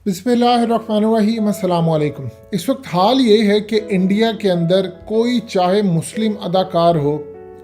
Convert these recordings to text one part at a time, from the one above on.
बिस्मिल्लाहिर्रहमानिर्रहीम, अस्सलाम वालेकुम। इस वक्त हाल ये है कि इंडिया के अंदर कोई चाहे मुस्लिम अदाकार हो,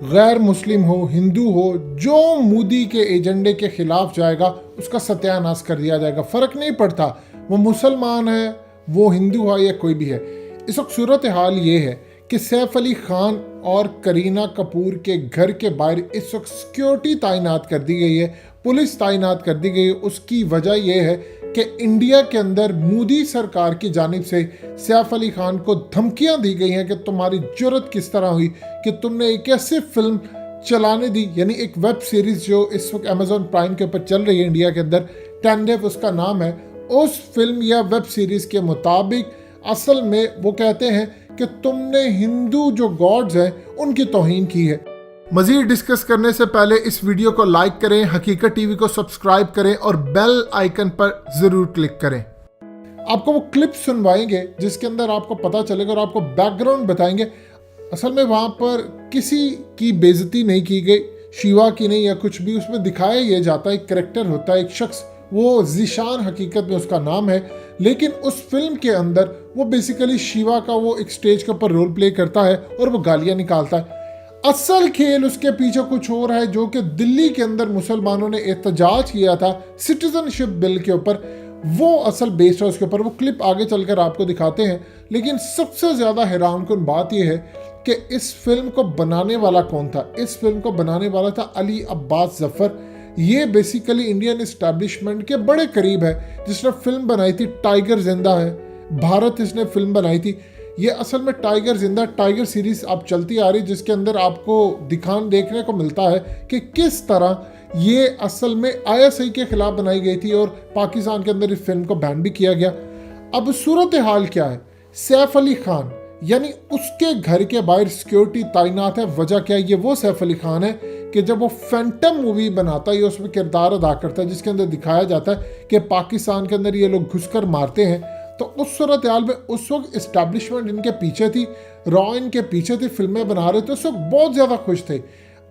गैर मुस्लिम हो, हिंदू हो, जो मोदी के एजेंडे के खिलाफ जाएगा उसका सत्यानाश कर दिया जाएगा। फ़र्क नहीं पड़ता वो मुसलमान है, वो हिंदू है या कोई भी है। इस वक्त सूरत हाल ये है कि सैफ अली खान और करीना कपूर के घर के बाहर इस वक्त सिक्योरिटी तैनात कर दी गई है, पुलिस तैनात कर दी गई है। उसकी वजह यह है कि इंडिया के अंदर मोदी सरकार की जानिब से सैफ अली खान को धमकियां दी गई हैं कि तुम्हारी जुर्रत किस तरह हुई कि तुमने एक ऐसी फिल्म चलाने दी, यानी एक वेब सीरीज जो इस वक्त अमेजॉन प्राइम के ऊपर चल रही है इंडिया के अंदर, टैंडेव उसका नाम है। उस फिल्म या वेब सीरीज के मुताबिक असल में वो कहते हैं कि तुमने हिंदू जो गॉड्स हैं उनकी तौहीन की है। मजीद डिस्कस करने से पहले इस वीडियो को लाइक करें, हकीकत टीवी को सब्सक्राइब करें और बेल आइकन पर जरूर क्लिक करें। आपको वो क्लिप सुनवाएंगे जिसके अंदर आपको पता चलेगा और आपको बैकग्राउंड बताएंगे। असल में वहाँ पर किसी की बेइज्जती नहीं की गई, शिवा की नहीं या कुछ भी। उसमें दिखाया यह जाता है एक करेक्टर होता है, एक शख्स, वो ज़ीशान हकीकत में उसका नाम है, लेकिन उस फिल्म के अंदर वो बेसिकली शिवा का वो एक स्टेज के ऊपर रोल प्ले करता है और वो गालियाँ निकालता है। असल खेल उसके पीछे कुछ और है, जो कि दिल्ली के अंदर मुसलमानों ने एहतजाज किया था सिटीजनशिप बिल के ऊपर, वो असल बेस्ड है उसके ऊपर। वो क्लिप आगे चलकर आपको दिखाते हैं। लेकिन सबसे ज़्यादा हैरानकुन बात यह है कि इस फिल्म को बनाने वाला कौन था। इस फिल्म को बनाने वाला था अली अब्बास जफ़र। ये बेसिकली इंडियन इस्टेब्लिशमेंट के बड़े करीब है, जिसने फिल्म बनाई थी टाइगर जिंदा है, भारत इसने फिल्म बनाई थी। ये असल में टाइगर जिंदा, टाइगर सीरीज अब चलती आ रही, जिसके अंदर आपको देखने को मिलता है कि किस तरह ये असल में ISI के खिलाफ बनाई गई थी और पाकिस्तान के अंदर इस फिल्म को बैन भी किया गया। अब सूरत हाल क्या है, सैफ अली खान यानी उसके घर के बाहर सिक्योरिटी तैनात है। वजह क्या है? ये वो सैफ अली खान है कि जब वो फैंटम मूवी बनाता है, उसमें किरदार अदा करता है जिसके अंदर दिखाया जाता है कि पाकिस्तान के अंदर ये लोग घुसकर मारते हैं। तो उस सूरत हाल में उस वक्त इस्टेब्लिशमेंट इनके पीछे थी, रॉ इनके पीछे थी, फिल्में बना रहे थे, उस वक्त बहुत ज़्यादा खुश थे।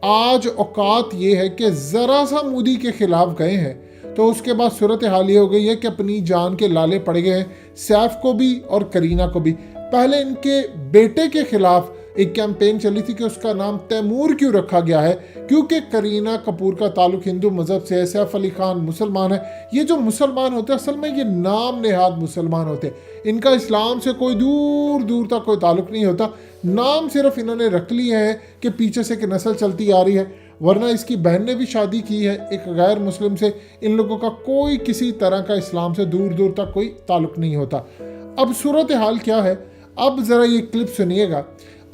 आज औकात ये है कि ज़रा सा मोदी के खिलाफ गए हैं तो उसके बाद सूरत हाल ये हो गई है कि अपनी जान के लाले पड़ गए हैं, सैफ को भी और करीना को भी। पहले इनके बेटे के खिलाफ एक कैंपेन चली थी कि उसका नाम तैमूर क्यों रखा गया है, क्योंकि करीना कपूर का ताल्लुक हिंदू मज़हब से है, सैफ अली खान मुसलमान है। ये जो मुसलमान होते हैं असल में ये नाम नेहाद मुसलमान होते हैं, इनका इस्लाम से कोई दूर दूर तक कोई ताल्लुक नहीं होता। नाम सिर्फ इन्होंने रख लिए हैं कि पीछे से कि नस्ल चलती आ रही है, वरना इसकी बहन ने भी शादी की है एक गैर मुस्लिम से। इन लोगों का कोई किसी तरह का इस्लाम से दूर दूर तक कोई ताल्लुक नहीं होता। अब सूरत हाल क्या है, अब ज़रा ये क्लिप सुनिएगा।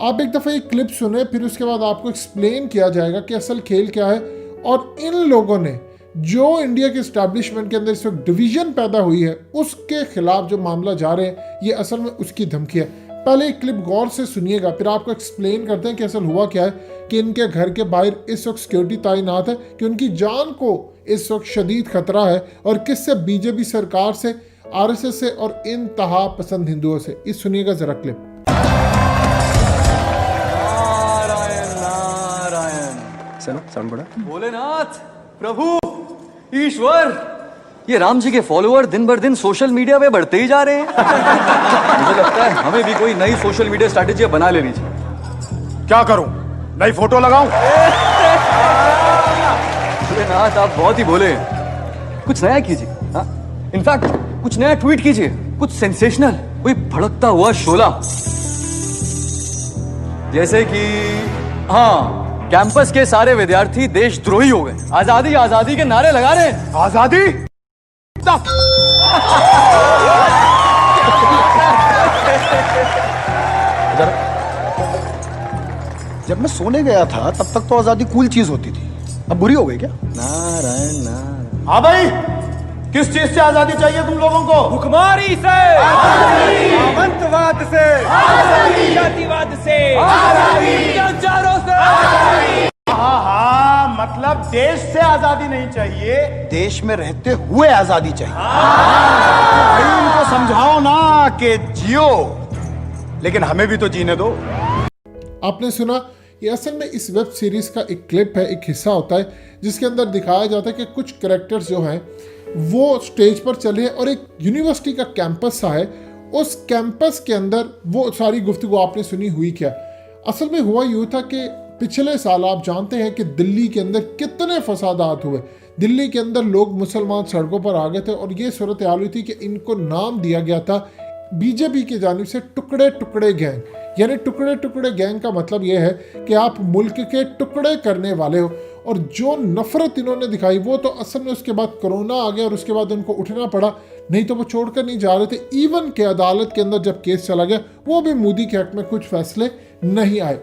आप एक दफ़ा ये क्लिप सुने, फिर उसके बाद आपको एक्सप्लेन किया जाएगा कि असल खेल क्या है। और इन लोगों ने जो इंडिया के इस्टेब्लिशमेंट के अंदर इस वक्त डिवीज़न पैदा हुई है उसके खिलाफ जो मामला जा रहे हैं, ये असल में उसकी धमकी है। पहले एक क्लिप गौर से सुनिएगा, फिर आपको एक्सप्लेन करते हैं कि असल हुआ क्या है कि इनके घर के बाहर इस वक्त सिक्योरिटी तैनात है, कि उनकी जान को इस वक्त शदीद खतरा है और किससे, बीजेपी सरकार से, RSS से और इंतहा पसंद हिंदुओं से। इस सुनिएगा जरा क्लिप। साउंड बड़ा। भोलेनाथ, प्रभु, ईश्वर, ये राम जी के फॉलोअर दिन भर दिन सोशल मीडिया पे बढ़ते ही जा रहे हैं। मुझे लगता है हमें भी कोई नई सोशल मीडिया स्ट्रैटेजी बना लेनी चाहिए। क्या करूं? नई फोटो लगाऊं? भोलेनाथ, आप बहुत ही भोले हैं। कुछ नया कीजिए। हाँ, इनफैक्ट कुछ नया ट्वीट कीजिए, कुछ सेंसेशनल, कोई भड़कता हुआ शोला, जैसे कि हाँ, कैंपस के सारे विद्यार्थी देशद्रोही हो गए, आजादी आजादी के नारे लगा रहे हैं। आजादी? जब मैं सोने गया था तब तक तो आजादी कूल चीज होती थी, अब बुरी हो गई क्या? नारायण नारायण। हाँ भाई, किस चीज से आजादी चाहिए तुम लोगों को? भुखमारी से, सामंतवाद से, जातिवाद से, अत्याचारों से। हाँ हाँ, मतलब देश से आजादी नहीं चाहिए, देश में रहते हुए आजादी चाहिए। भाई इनको समझाओ ना कि जियो, लेकिन हमें भी तो जीने दो। आपने सुना, ये असल में इस वेब सीरीज़ का एक क्लिप है, एक हिस्सा होता है जिसके अंदर दिखाया जाता है कि कुछ कैरेक्टर्स जो हैं वो स्टेज पर चले और एक यूनिवर्सिटी का कैंपस सा है, उस कैंपस के अंदर वो सारी गुफ्तगू आपने सुनी हुई क्या। असल में हुआ यूँ था कि पिछले साल आप जानते हैं कि दिल्ली के अंदर कितने फसादात हुए, दिल्ली के अंदर लोग मुसलमान सड़कों पर आ गए थे और ये सूरत हाल हुई थी कि इनको नाम दिया गया था बीजेपी की जानिब से टुकड़े टुकड़े गैंग। यानी टुकड़े टुकड़े गैंग का मतलब ये है कि आप मुल्क के टुकड़े करने वाले हो। और जो नफरत इन्होंने दिखाई वो तो असल में उसके बाद कोरोना आ गया और उसके बाद उनको उठना पड़ा, नहीं तो वो छोड़कर नहीं जा रहे थे। इवन के अदालत के अंदर जब केस चला गया वो भी मोदी के हक में कुछ फैसले नहीं आए।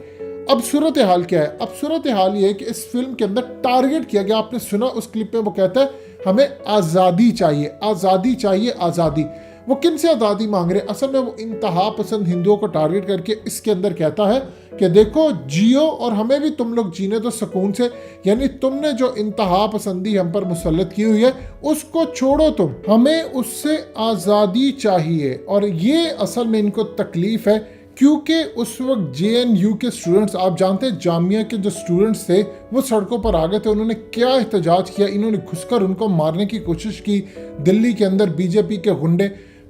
अब सूरत हाल क्या है? अब सूरत हाल ये है कि इस फिल्म के अंदर टारगेट किया गया, आपने सुना उस क्लिप में वो कहता है हमें आज़ादी चाहिए, आज़ादी चाहिए, आज़ादी। वो किन से आज़ादी मांग रहे? असल में वो इंतहा पसंद हिंदुओं को टारगेट करके इसके अंदर कहता है कि देखो जियो और हमें भी तुम लोग जीने दो सुकून से, यानी तुमने जो इंतहा पसंदी हम पर मुसल्लत की हुई है उसको छोड़ो, तुम हमें उससे आज़ादी चाहिए। और ये असल में इनको तकलीफ है क्योंकि उस वक्त JNU के स्टूडेंट्स, आप जानते हैं जामिया के जो स्टूडेंट्स थे वो सड़कों पर आ गए थे। उन्होंने क्या एहतजाज किया, इन्होंने घुसकर उनको मारने की कोशिश की। दिल्ली के अंदर बीजेपी के गुंडे,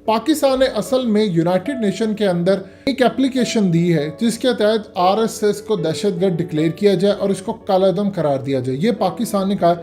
पाकिस्तान ने असल में यूनाइटेड नेशन के अंदर एक एप्लीकेशन दी है जिसके तहत RSS को दहशतगर्द डिक्लेयर किया जाए और इसको कालादम करार दिया जाए। ये पाकिस्तान ने कहा।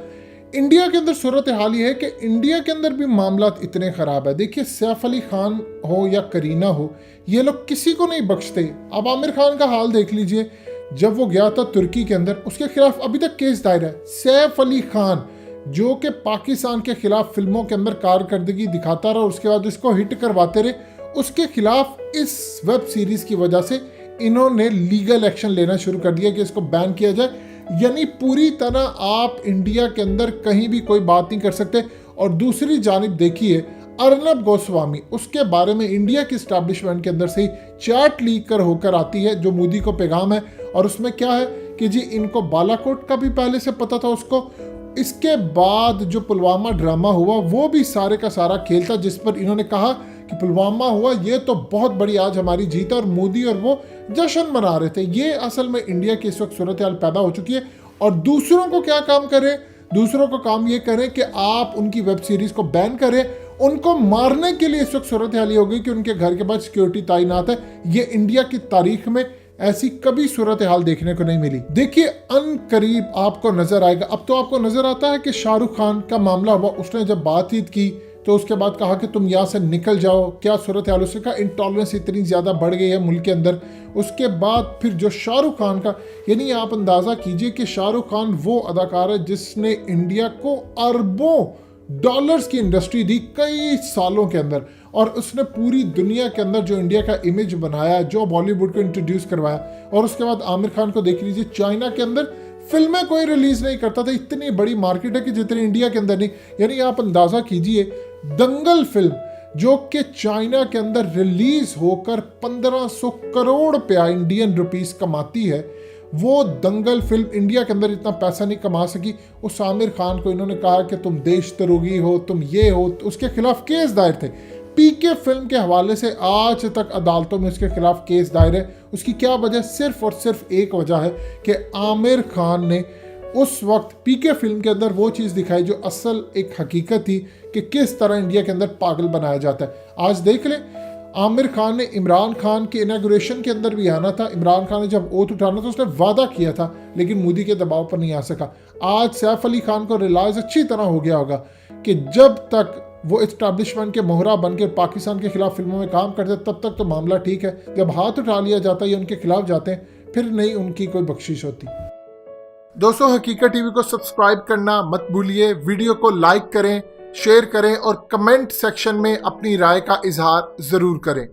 इंडिया के अंदर सूरत हाल ये है कि इंडिया के अंदर भी मामला इतने ख़राब है। देखिए सैफ अली खान हो या करीना हो, ये लोग किसी को नहीं बख्शते। अब आमिर खान का हाल देख लीजिए, जब वो गया था तुर्की के अंदर उसके खिलाफ अभी तक केस दायर है। सैफ अली खान जो कि पाकिस्तान के खिलाफ फिल्मों के अंदर कारकर्दगी दिखाता रहा और उसके बाद इसको हिट करवाते रहे, उसके खिलाफ इस वेब सीरीज़ की वजह से इन्होंने लीगल एक्शन लेना शुरू कर दिया कि इसको बैन किया जाए। यानी पूरी तरह आप इंडिया के अंदर कहीं भी कोई बात नहीं कर सकते। और दूसरी जानिब देखिए अर्नब गोस्वामी, उसके बारे में इंडिया की इस्टेब्लिशमेंट के अंदर से ही चैट लीक कर होकर आती है जो मोदी को पैगाम है। और उसमें क्या है कि जी इनको बालाकोट का भी पहले से पता था उसको। इसके बाद जो पुलवामा ड्रामा हुआ वो भी सारे का सारा खेल था जिस पर इन्होंने कहा कि पुलवामा हुआ ये तो बहुत बड़ी आज हमारी जीत है और मोदी और वो जश्न मना रहे थे। ये असल में इंडिया की इस वक्त सूरत हाल पैदा हो चुकी है। और दूसरों को क्या काम करें? दूसरों को काम ये करें कि आप उनकी वेब सीरीज को बैन करें, उनको मारने के लिए इस वक्त सूरत हाल ये हो गई कि उनके घर के पास सिक्योरिटी तैनात है। ये इंडिया की तारीख में ऐसी कभी सूरत हाल देखने को नहीं मिली। देखिए अनकरीब आपको नजर आएगा। अब तो आपको नजर आता है कि शाहरुख खान का मामला हुआ, उसने जब बातचीत की तो उसके बाद कहा कि तुम यहाँ से निकल जाओ, क्या सूरत हाल, उसने कहा इंटॉलरेंस इतनी ज़्यादा बढ़ गई है मुल्क के अंदर। उसके बाद फिर जो शाहरुख खान का, यानी आप अंदाज़ा कीजिए कि शाहरुख खान वो अदाकार है जिसने इंडिया को अरबों डॉलर्स की इंडस्ट्री दी कई सालों के अंदर, और उसने पूरी दुनिया के अंदर जो इंडिया का इमेज बनाया, जो बॉलीवुड को इंट्रोड्यूस करवाया। और उसके बाद आमिर खान को देख लीजिए, चाइना के अंदर फिल्में कोई रिलीज नहीं करता था, इतनी बड़ी मार्केट है कि जितनी इंडिया के अंदर नहीं। यानी आप अंदाजा कीजिए दंगल फिल्म जो कि चाइना के अंदर रिलीज होकर 1500 करोड़ रुपया इंडियन रुपीस कमाती है, वो दंगल फिल्म इंडिया के अंदर इतना पैसा नहीं कमा सकी। उस आमिर खान को इन्होंने कहा कि तुम देशद्रोही हो, तुम ये हो, उसके खिलाफ केस दायर थे। पीके फिल्म के हवाले से आज तक अदालतों में उसके खिलाफ केस दायर है। उसकी क्या वजह? सिर्फ और सिर्फ एक वजह है कि आमिर खान ने उस वक्त पीके फिल्म के अंदर वो चीज़ दिखाई जो असल एक हकीकत थी कि किस तरह इंडिया के अंदर पागल बनाया जाता है। आज देख लें, आमिर खान ने इमरान खान के इनॉग्रेशन के अंदर भी आना था। इमरान खान ने जब ओथ उठाना था उसने वादा किया था, लेकिन मोदी के दबाव पर नहीं आ सका। आज सैफ अली खान को रियलाइज अच्छी तरह हो गया होगा कि जब तक वो इस्टेब्लिशमेंट के मोहरा बनकर पाकिस्तान के खिलाफ फिल्मों में काम करते तब तक तो मामला ठीक है, जब हाथ उठा लिया जाता है या उनके खिलाफ जाते हैं फिर नहीं उनकी कोई बख्शिश होती। दोस्तों, हकीकत टीवी को सब्सक्राइब करना मत भूलिए, वीडियो को लाइक करें, शेयर करें और कमेंट सेक्शन में अपनी राय का इजहार जरूर करें।